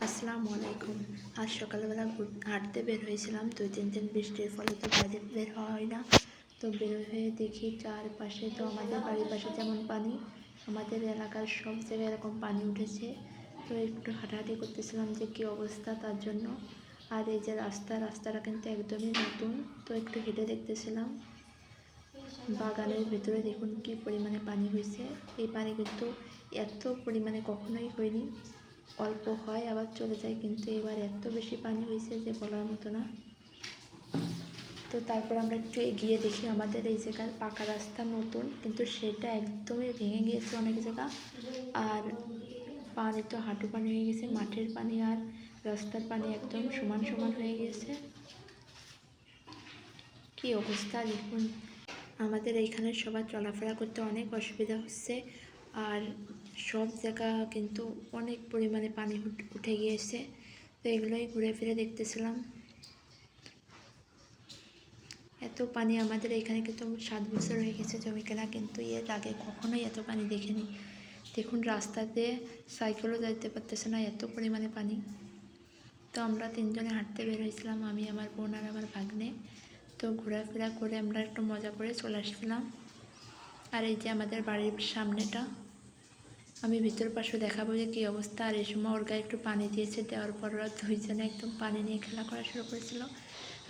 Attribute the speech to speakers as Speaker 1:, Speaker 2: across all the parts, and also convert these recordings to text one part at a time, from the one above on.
Speaker 1: আসসালামু আলাইকুম। আজ সকালবেলা হাঁটতে বের হয়েছিলাম। 2-3 দিন বৃষ্টির ফলে তো বাইরে বের হওয়া হয় না। তো বের হয়ে দেখি চারপাশে, তো আমাদের বাড়ির পাশে যেমন পানি, আমাদের এলাকার সব জায়গায় এরকম পানি উঠেছে। তো একটু হাঁটাহাঁটি করতেছিলাম যে কী অবস্থা তার জন্য। আর এই যে রাস্তাটা কিন্তু একদমই নতুন, তো একটু হেঁটে দেখতেছিলাম। বাগানের ভেতরে দেখুন কি পরিমাণে পানি হয়েছে। এই পানি কিন্তু এত পরিমাণে কখনোই হয়নি। অল্প হয় আবার চলে যায়, কিন্তু এবার এত বেশি পানি হয়েছে যে বলার মতো না। তো তারপর আমরা একটু এগিয়ে দেখি আমাদের এই জায়গার পাকা রাস্তা নতুন, কিন্তু সেটা একদমই ভেঙে গিয়েছে অনেক জায়গা। আর পানি তো হাঁটু পানি হয়ে গেছে, মাঠের পানি আর রাস্তার পানি একদম সমান সমান হয়ে গেছে। কি অবস্থা দেখুন। আমাদের এইখানে সবার চলাফেরা করতে অনেক অসুবিধা হচ্ছে। আর সব জায়গা কিন্তু অনেক পরিমাণে পানি উঠে গিয়েছে। তো এগুলোই ঘুরে ফিরে দেখতেছিলাম। এত পানি আমাদের এখানে কিন্তু 7 বছর হয়ে গেছে জমি কেনা, কিন্তু এর আগে কখনোই এত পানি দেখিনি। দেখুন রাস্তাতে সাইকেলও যাইতে পারতেছে না, এত পরিমাণে পানি। তো আমরা 3 জনে হাঁটতে বের হয়েছিলাম, আমি, আমার বোন আর আমার ভাগ্নে। তো ঘোরাফেরা করে আমরা একটু মজা করে চলে আসছিলাম। আর এই যে আমাদের বাড়ির সামনেটা, আমি ভিতর পাশে দেখাবো যে কী অবস্থা। আর এই সময় ওর গায়ে একটু পানি দিয়েছে, দেওয়ার পর ওরা 2 জনে একদম পানি নিয়ে খেলা করা শুরু করেছিল।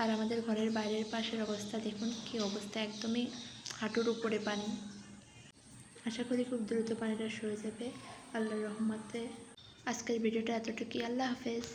Speaker 1: আর আমাদের ঘরের বাইরের পাশের অবস্থা দেখুন কী অবস্থা, একদমই হাঁটুর উপরে পানি। আশা করি খুব দ্রুত পানিটা সরে যাবে আল্লাহর রহমতে। আজকের ভিডিওটা এতটুকুই। আল্লাহ হাফেজ।